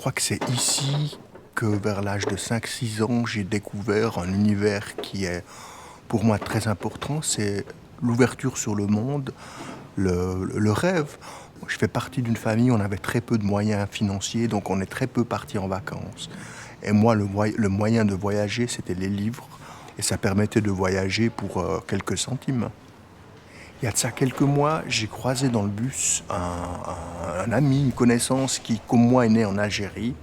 crois que c'est ici que vers l'âge de 5-6 ans, j'ai découvert un univers qui est pour moi très important. C'est l'ouverture sur le monde, le rêve. Je fais partie d'une famille, on avait très peu de moyens financiers, donc on est très peu parti en vacances. Et moi, le moyen de voyager, c'était les livres. Et ça permettait de voyager pour quelques centimes. Il y a de ça quelques mois, j'ai croisé dans le bus un ami, une connaissance qui, comme moi, est né en Algérie.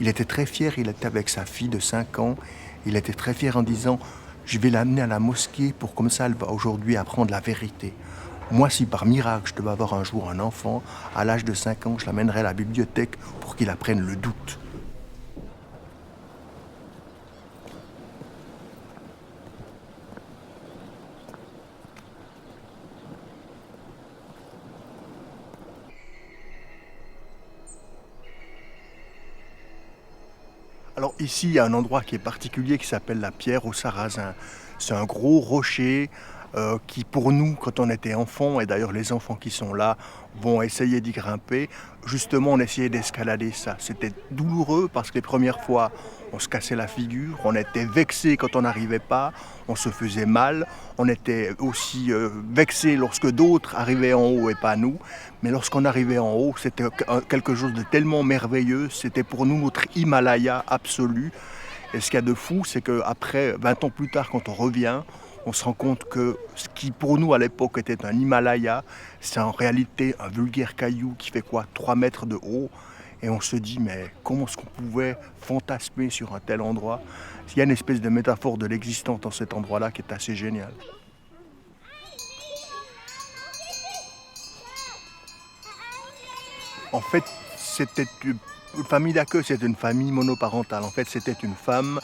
Il était très fier, il était avec sa fille de 5 ans. Il était très fier en disant « Je vais l'amener à la mosquée pour comme ça, elle va aujourd'hui apprendre la vérité. » Moi, si par miracle, je devais avoir un jour un enfant, à l'âge de 5 ans, je l'amènerais à la bibliothèque pour qu'il apprenne le doute. Alors ici, il y a un endroit qui est particulier qui s'appelle la Pierre aux Sarrasins. C'est un gros rocher qui, pour nous, quand on était enfants, et d'ailleurs les enfants qui sont là vont essayer d'y grimper, justement on essayait d'escalader ça. C'était douloureux parce que les premières fois, on se cassait la figure, on était vexé quand on n'arrivait pas, on se faisait mal, on était aussi vexé lorsque d'autres arrivaient en haut et pas nous. Mais lorsqu'on arrivait en haut, c'était quelque chose de tellement merveilleux, c'était pour nous notre Himalaya absolu. Et ce qu'il y a de fou, c'est qu'après, 20 ans plus tard, quand on revient, on se rend compte que ce qui pour nous à l'époque était un Himalaya, c'est en réalité un vulgaire caillou qui fait quoi, 3 mètres de haut. Et on se dit, mais comment est-ce qu'on pouvait fantasmer sur un tel endroit? Il y a une espèce de métaphore de l'existence dans cet endroit-là qui est assez géniale. En fait, c'était une famille d'accueil, c'était une famille monoparentale. En fait, c'était une femme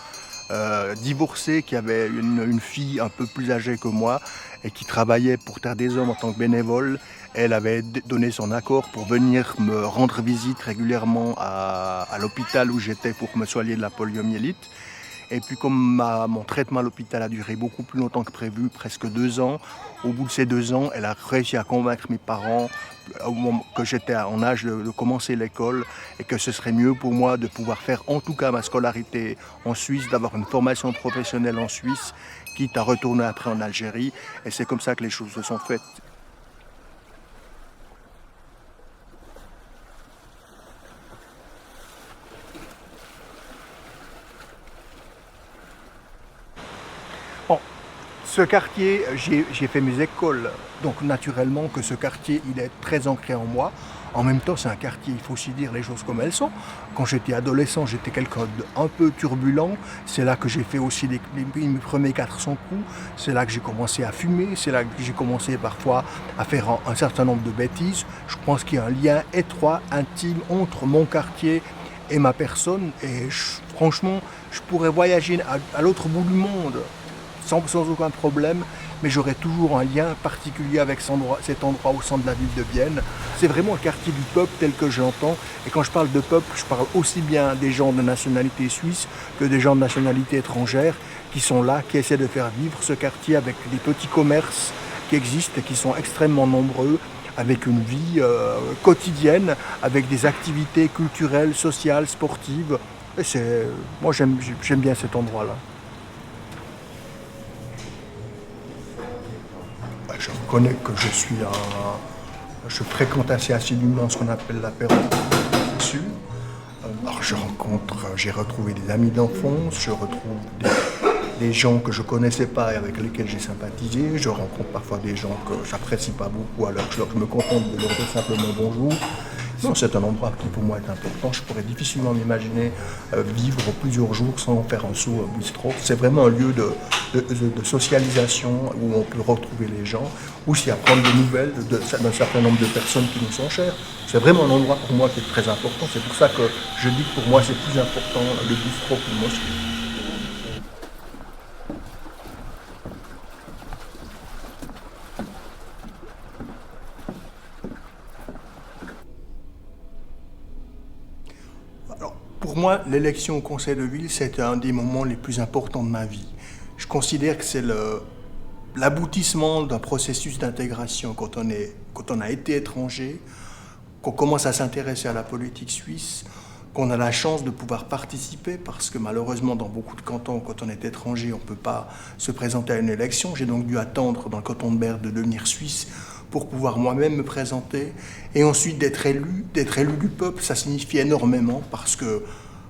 divorcée qui avait une fille un peu plus âgée que moi et qui travaillait pour Terre des Hommes en tant que bénévole. Elle avait donné son accord pour venir me rendre visite régulièrement à l'hôpital où j'étais pour me soigner de la poliomyélite. Et puis comme mon traitement à l'hôpital a duré beaucoup plus longtemps que prévu, presque 2 ans, au bout de ces 2 ans, elle a réussi à convaincre mes parents au moment que j'étais en âge de commencer l'école et que ce serait mieux pour moi de pouvoir faire en tout cas ma scolarité en Suisse, d'avoir une formation professionnelle en Suisse, quitte à retourner après en Algérie. Et c'est comme ça que les choses se sont faites. Bon, ce quartier, j'ai fait mes écoles, donc naturellement que ce quartier, il est très ancré en moi. En même temps, c'est un quartier, il faut aussi dire les choses comme elles sont. Quand j'étais adolescent, j'étais quelqu'un d'un peu turbulent. C'est là que j'ai fait aussi mes premiers 400 coups. C'est là que j'ai commencé à fumer. C'est là que j'ai commencé parfois à faire un certain nombre de bêtises. Je pense qu'il y a un lien étroit, intime entre mon quartier et ma personne. Et franchement, je pourrais voyager à l'autre bout du monde sans aucun problème, mais j'aurais toujours un lien particulier avec cet endroit au centre de la ville de Vienne. C'est vraiment un quartier du peuple tel que je l'entends. Et quand je parle de peuple, je parle aussi bien des gens de nationalité suisse que des gens de nationalité étrangère qui sont là, qui essaient de faire vivre ce quartier avec des petits commerces qui existent et qui sont extrêmement nombreux, avec une vie quotidienne, avec des activités culturelles, sociales, sportives. Et moi, j'aime bien cet endroit-là. Je reconnais que je fréquente assez assidûment ce qu'on appelle l'apéro sud. Alors j'ai retrouvé des amis d'enfance, je retrouve des gens que je connaissais pas et avec lesquels j'ai sympathisé. Je rencontre parfois des gens que j'apprécie pas beaucoup, alors je me contente de leur dire simplement bonjour. Non, c'est un endroit qui pour moi est important. Je pourrais difficilement m'imaginer vivre plusieurs jours sans faire un saut au bistrot. C'est vraiment un lieu de socialisation où on peut retrouver les gens, aussi apprendre des nouvelles d'un certain nombre de personnes qui nous sont chères. C'est vraiment un endroit pour moi qui est très important. C'est pour ça que je dis que pour moi c'est plus important le bistrot que le mosquée. Pour moi, l'élection au conseil de ville, c'était un des moments les plus importants de ma vie. Je considère que c'est l'aboutissement d'un processus d'intégration quand on a été étranger, qu'on commence à s'intéresser à la politique suisse, qu'on a la chance de pouvoir participer, parce que malheureusement, dans beaucoup de cantons, quand on est étranger, on ne peut pas se présenter à une élection. J'ai donc dû attendre dans le canton de Berne de devenir suisse pour pouvoir moi-même me présenter. Et ensuite, d'être élu du peuple, ça signifie énormément, parce que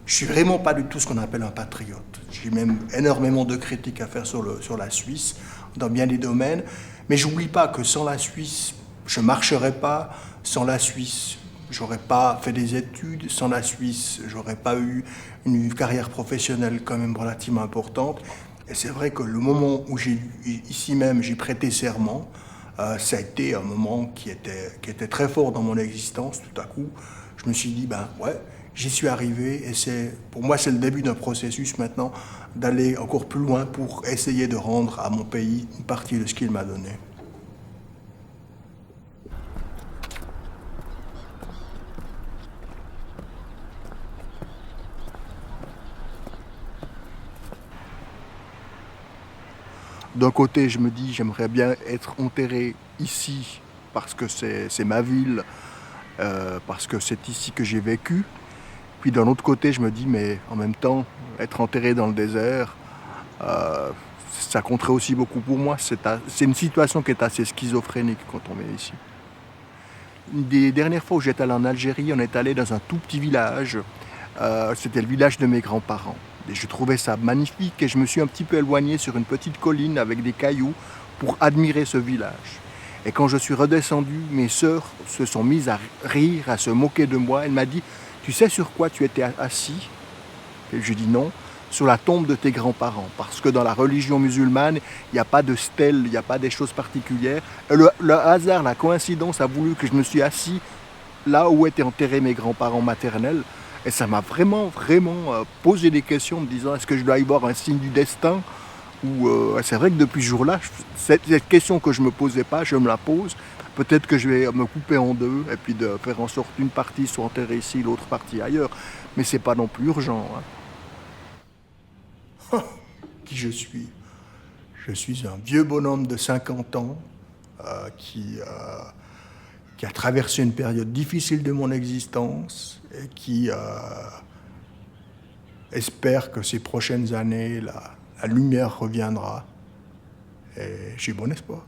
je ne suis vraiment pas du tout ce qu'on appelle un patriote. J'ai même énormément de critiques à faire sur la Suisse, dans bien des domaines. Mais je n'oublie pas que sans la Suisse, je ne marcherais pas. Sans la Suisse, j'aurais pas fait des études. Sans la Suisse, j'aurais pas eu une carrière professionnelle quand même relativement importante. Et c'est vrai que le moment où ici même, j'ai prêté serment, ça a été un moment qui était très fort dans mon existence. Tout à coup, je me suis dit, ben ouais, j'y suis arrivé. Et pour moi, c'est le début d'un processus maintenant d'aller encore plus loin pour essayer de rendre à mon pays une partie de ce qu'il m'a donné. D'un côté, je me dis, j'aimerais bien être enterré ici, parce que c'est ma ville, parce que c'est ici que j'ai vécu. Puis d'un autre côté, je me dis, mais en même temps, être enterré dans le désert, euh, ça compterait aussi beaucoup pour moi. C'est une situation qui est assez schizophrénique quand on est ici. Une des dernières fois où j'étais allé en Algérie, on est allé dans un tout petit village. C'était le village de mes grands-parents. Et je trouvais ça magnifique et je me suis un petit peu éloigné sur une petite colline avec des cailloux pour admirer ce village. Et quand je suis redescendu, mes sœurs se sont mises à rire, à se moquer de moi. Elle m'a dit, tu sais sur quoi tu étais assis? Et je dis non, sur la tombe de tes grands-parents. Parce que dans la religion musulmane, il n'y a pas de stèle, il n'y a pas des choses particulières. Et le hasard, la coïncidence a voulu que je me suis assis là où étaient enterrés mes grands-parents maternels. Et ça m'a vraiment posé des questions, me disant est-ce que je dois y voir un signe du destin ou c'est vrai que depuis ce jour-là, cette question que je ne me posais pas, je me la pose. Peut-être que je vais me couper en deux et puis de faire en sorte qu'une partie soit enterrée ici, l'autre partie ailleurs. Mais c'est pas non plus urgent. Hein. Qui je suis? Je suis un vieux bonhomme de 50 ans qui a traversé une période difficile de mon existence et qui espère que ces prochaines années, la lumière reviendra. Et j'ai bon espoir.